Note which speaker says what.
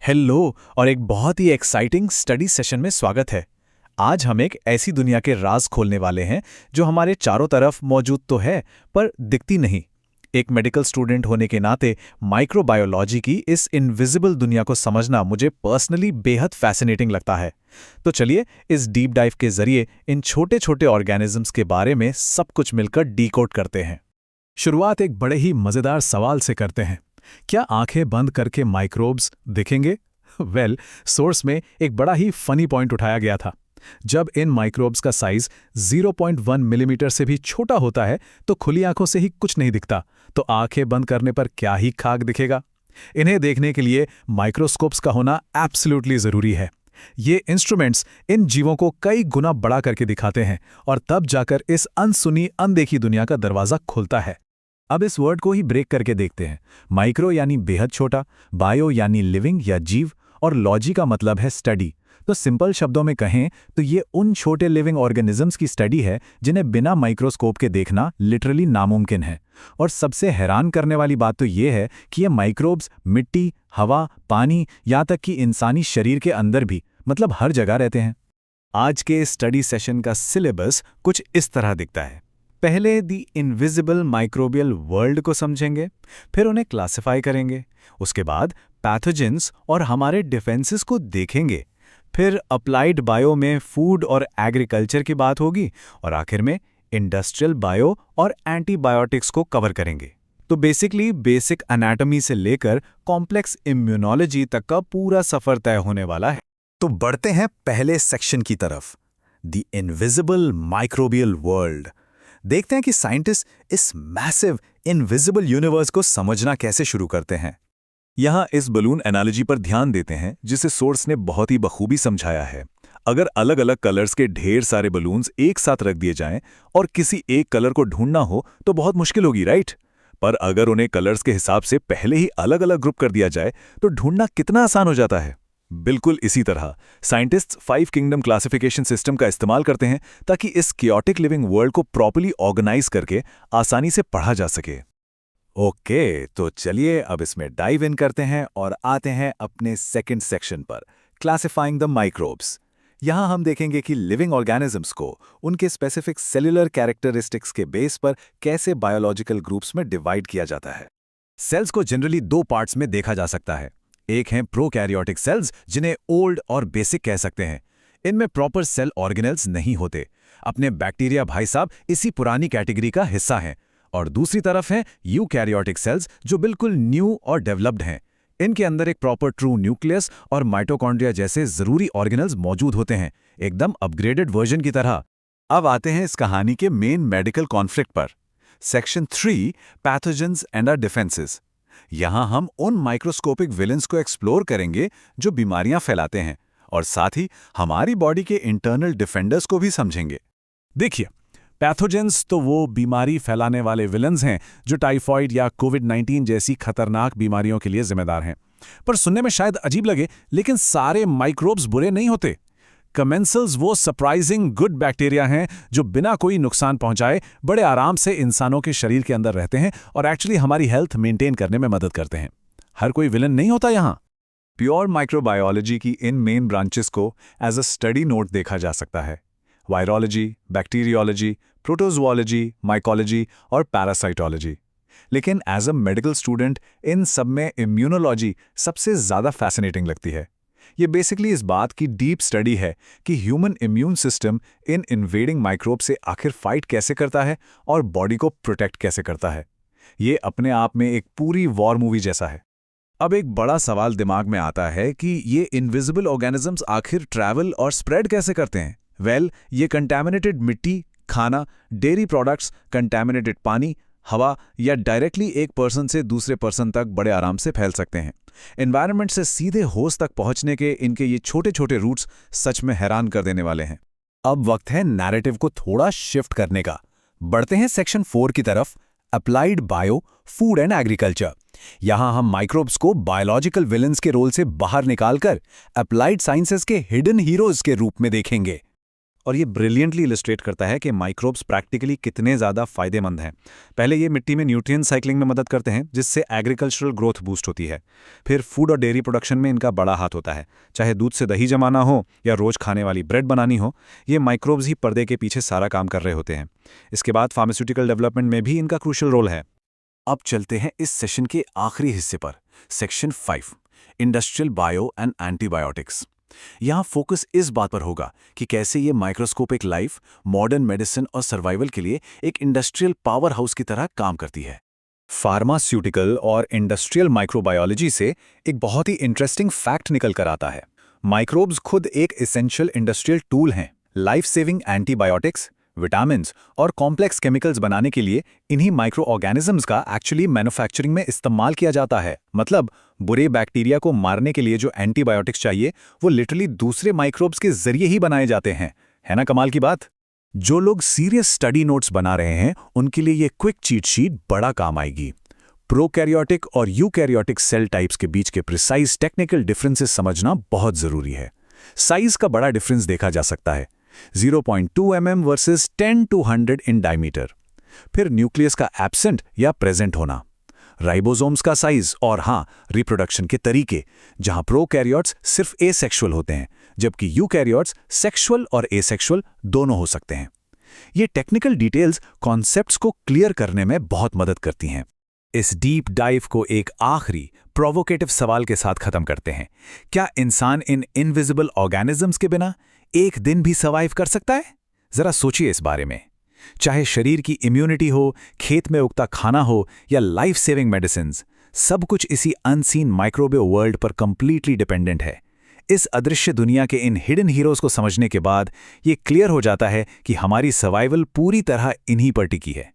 Speaker 1: Hello और एक बहुत ही एक्साइटिंग स्टडी सेशन में स्वागत है। आज हम एक ऐसी दुनिया के राज खोलने वाले हैं जो हमारे चारों तरफ मौजूद तो है पर दिखती नहीं। एक मेडिकल स्टूडेंट होने के नाते माइक्रोबायोलॉजी की इस इनविजिबल दुनिया को समझना मुझे पर्सनली बेहद फैसिनेटिंग लगता है। तो चलिए इस डीप डाइव के जरिए इन छोटे छोटे ऑर्गेनिजम्स के बारे में सब कुछ मिलकर डीकोड करते हैं। शुरुआत एक बड़े ही मजेदार सवाल से करते हैं। क्या आंखें बंद करके माइक्रोब्स दिखेंगे? सोर्स में एक बड़ा ही फनी पॉइंट उठाया गया था। जब इन माइक्रोब्स का साइज 0.1 मिलीमीटर से भी छोटा होता है तो खुली आंखों से ही कुछ नहीं दिखता, तो आंखें बंद करने पर क्या ही खाक दिखेगा। इन्हें देखने के लिए माइक्रोस्कोप्स का होना एब्सोल्युटली जरूरी है। ये इंस्ट्रूमेंट्स इन जीवों को कई गुना बड़ा करके दिखाते हैं और तब जाकर इस अनसुनी अनदेखी दुनिया का दरवाजा खुलता है। अब इस वर्ड को ही ब्रेक करके देखते हैं। माइक्रो यानी बेहद छोटा, बायो यानी लिविंग या जीव, और लॉजी का मतलब है स्टडी। तो सिंपल शब्दों में कहें तो ये उन छोटे लिविंग ऑर्गेनिजम्स की स्टडी है जिन्हें बिना माइक्रोस्कोप के देखना लिटरली नामुमकिन है। और सबसे हैरान करने वाली बात तो ये है कि ये माइक्रोब्स मिट्टी, हवा, पानी, यहाँ तक कि इंसानी शरीर के अंदर भी, मतलब हर जगह रहते हैं। आज के स्टडी सेशन का सिलेबस कुछ इस तरह दिखता है। पहले दी इनविजिबल माइक्रोबियल वर्ल्ड को समझेंगे, फिर उन्हें क्लासिफाई करेंगे, उसके बाद पैथोजेंस और हमारे डिफेंसेस को देखेंगे, फिर अप्लाइड बायो में फूड और एग्रीकल्चर की बात होगी, और आखिर में इंडस्ट्रियल बायो और एंटीबायोटिक्स को कवर करेंगे। तो बेसिकली बेसिक एनाटॉमी से लेकर कॉम्प्लेक्स इम्यूनोलॉजी तक का पूरा सफर तय होने वाला है।
Speaker 2: तो बढ़ते हैं पहले सेक्शन की तरफ, द इनविजिबल माइक्रोबियल वर्ल्ड। देखते हैं कि साइंटिस्ट इस मैसिव इनविजिबल यूनिवर्स को समझना कैसे शुरू करते हैं। यहां इस बलून एनालॉजी पर ध्यान देते हैं जिसे सोर्स ने बहुत ही बखूबी समझाया है। अगर अलग अलग कलर्स के ढेर सारे बलून्स एक साथ रख दिए जाएं और किसी एक कलर को ढूंढना हो तो बहुत मुश्किल होगी, राइट? पर अगर उन्हें कलर्स के हिसाब से पहले ही अलग अलग ग्रुप कर दिया जाए तो ढूंढना कितना आसान हो जाता है। बिल्कुल इसी तरह साइंटिस्ट्स 5 किंगडम क्लासिफिकेशन सिस्टम का इस्तेमाल करते हैं ताकि इस कियोटिक लिविंग वर्ल्ड को प्रॉपर्ली ऑर्गेनाइज करके आसानी से पढ़ा जा सके। ओके, तो चलिए अब इसमें डाइव इन करते हैं और आते हैं अपने सेकंड सेक्शन पर, क्लासिफाइंग द माइक्रोब्स। यहां हम देखेंगे कि लिविंग ऑर्गेनिजम्स को उनके स्पेसिफिक सेल्यूलर कैरेक्टरिस्टिक्स के बेस पर कैसे बायोलॉजिकल ग्रुप्स में डिवाइड किया जाता है। सेल्स को जनरली 2 पार्ट्स में देखा जा सकता है। एक हैं प्रोकैरियोटिक सेल्स, जिन्हें ओल्ड और बेसिक कह सकते हैं। इनमें प्रॉपर सेल ऑर्गेनेल्स नहीं होते। अपने बैक्टीरिया भाई साहब इसी पुरानी कैटेगरी का हिस्सा हैं। और दूसरी तरफ हैं यूकैरियोटिक सेल्स, जो बिल्कुल न्यू और डेवलप्ड हैं। इनके अंदर एक प्रॉपर ट्रू न्यूक्लियस और माइटोकॉन्ड्रिया जैसे जरूरी ऑर्गेनल्स मौजूद होते हैं, एकदम अपग्रेडेड वर्जन की तरह। अब आते हैं इस कहानी के मेन मेडिकल कॉन्फ्लिक्ट पर। Section 3, pathogens and our defences. यहां हम उन माइक्रोस्कोपिक विलेंस को एक्सप्लोर करेंगे जो बीमारियां फैलाते हैं, और साथ ही हमारी बॉडी के इंटरनल डिफेंडर्स को भी समझेंगे।
Speaker 1: देखिए, पैथोजेंस तो वो बीमारी फैलाने वाले विलन्स हैं जो टाइफॉइड या कोविड-19 जैसी खतरनाक बीमारियों के लिए जिम्मेदार हैं। पर सुनने में शायद अजीब लगे, लेकिन सारे माइक्रोब्स बुरे नहीं होते। कमेंसल्स वो सरप्राइजिंग गुड बैक्टीरिया हैं जो बिना कोई नुकसान पहुंचाए बड़े आराम से इंसानों के शरीर के अंदर रहते हैं और एक्चुअली हमारी हेल्थ मेंटेन करने में मदद करते हैं। हर कोई विलन नहीं होता यहाँ।
Speaker 2: प्योर माइक्रोबायोलॉजी की इन मेन ब्रांचेस को एज अ स्टडी नोट देखा जा सकता है। वायरोलॉजी, बैक्टीरियोलॉजी, प्रोटोजोलॉजी, माइकोलॉजी और पैरासाइटोलॉजी। लेकिन एज अ मेडिकल स्टूडेंट इन सब में इम्यूनोलॉजी सबसे ज़्यादा फैसिनेटिंग लगती है। ये बेसिकली इस बात की डीप स्टडी है कि human immune system in invading microbe से आखिर फाइट कैसे करता है और बॉडी को प्रोटेक्ट कैसे करता है। ये अपने आप में एक पूरी वॉर मूवी जैसा है।
Speaker 1: अब एक बड़ा सवाल दिमाग में आता है कि ये इनविजिबल ऑर्गेनिजम्स आखिर ट्रैवल और स्प्रेड कैसे करते हैं। ये कंटैमिनेटेड मिट्टी, खाना, डेयरी प्रोडक्ट्स, कंटैमिनेटेड पानी, हवा या डायरेक्टली एक पर्सन से दूसरे पर्सन तक बड़े आराम से फैल सकते हैं। एनवायरनमेंट से सीधे होस्ट तक पहुंचने के इनके ये छोटे छोटे रूट्स सच में हैरान कर देने वाले हैं।
Speaker 2: अब वक्त है नैरेटिव को थोड़ा शिफ्ट करने का। बढ़ते हैं सेक्शन 4 की तरफ, applied bio, food and agriculture. यहां हम माइक्रोब्स को बायोलॉजिकल विलन्स के रोल से बाहर निकालकर अप्लाइड साइंसेस के हिडन हीरोज के रूप में देखेंगे।
Speaker 1: और ये ब्रिलियंटली इलस्ट्रेट करता है कि माइक्रोब्स प्रैक्टिकली कितने ज़्यादा फायदेमंद हैं। पहले ये मिट्टी में न्यूट्रिएंट साइक्लिंग में मदद करते हैं, जिससे एग्रीकल्चरल ग्रोथ बूस्ट होती है। फिर फूड और डेयरी प्रोडक्शन में इनका बड़ा हाथ होता है। चाहे दूध से दही जमाना हो या रोज़ खाने वाली ब्रेड बनानी हो, ये माइक्रोब्स ही पर्दे के पीछे सारा काम कर रहे होते हैं। इसके बाद फार्मास्यूटिकल डेवलपमेंट में भी इनका क्रूशियल रोल है।
Speaker 2: अब चलते हैं इस सेशन के आखिरी हिस्से पर, section 5, industrial bio and antibiotics. यहाँ फोकस इस बात पर होगा कि कैसे ये माइक्रोस्कोपिक लाइफ, मॉडर्न मेडिसिन और सर्वाइवल के लिए एक इंडस्ट्रियल पावर हाउस की तरह काम करती है।
Speaker 1: फार्मास्यूटिकल और इंडस्ट्रियल माइक्रोबायोलॉजी से एक बहुत ही इंटरेस्टिंग फैक्ट निकल कर आता है। माइक्रोब्स खुद एक एसेंशियल इंडस्ट्रियल टूल हैं। लाइफ सेविंग एंटीबायोटिक्स, विटामिन्स और कॉम्प्लेक्स केमिकल्स बनाने के लिए इन्हीं माइक्रो ऑर्गेनिजम्स का एक्चुअली मैन्युफैक्चरिंग में इस्तेमाल किया जाता है। मतलब बुरे बैक्टीरिया को मारने के लिए जो एंटीबायोटिक्स चाहिए वो लिटरली दूसरे माइक्रोब्स के जरिए ही बनाए जाते हैं। है ना कमाल की बात? जो लोग सीरियस स्टडी नोट्स बना रहे हैं उनके लिए ये क्विक चीट शीट बड़ा काम आएगी। प्रोकैरियोटिक और यूकैरियोटिक सेल टाइप्स के बीच के प्रिसाइज टेक्निकल डिफरेंसेस समझना बहुत जरूरी है। साइज का बड़ा डिफरेंस देखा जा सकता है, 0.2 mm versus 10 to 100 in diameter. फिर न्यूक्लियस का एब्सेंट या प्रेजेंट होना, राइबोसोम्स का साइज और हाँ, रिप्रोडक्शन के तरीके, जहां प्रोकैरियोट्स सिर्फ एसेक्सुअल होते हैं जबकि यूकैरियोट्स सेक्सुअल और एसेक्सुअल दोनों हो सकते हैं। ये टेक्निकल डिटेल्स कॉन्सेप्ट्स को क्लियर करने में बहुत मदद करती हैं। इस डीप डाइव को एक आखिरी प्रोवोकेटिव सवाल के साथ खत्म करते हैं। क्या इंसान इन इनविजिबल ऑर्गेनिजम्स के बिना एक दिन भी सर्वाइव कर सकता है? जरा सोचिए इस बारे में। चाहे शरीर की इम्यूनिटी हो, खेत में उगता खाना हो या लाइफ सेविंग मेडिसिन्स, सब कुछ इसी अनसीन माइक्रोबियो वर्ल्ड पर कंप्लीटली डिपेंडेंट है। इस अदृश्य दुनिया के इन हिडन हीरोज को समझने के बाद ये क्लियर हो जाता है कि हमारी सर्वाइवल पूरी तरह इन्हीं पर टिकी है।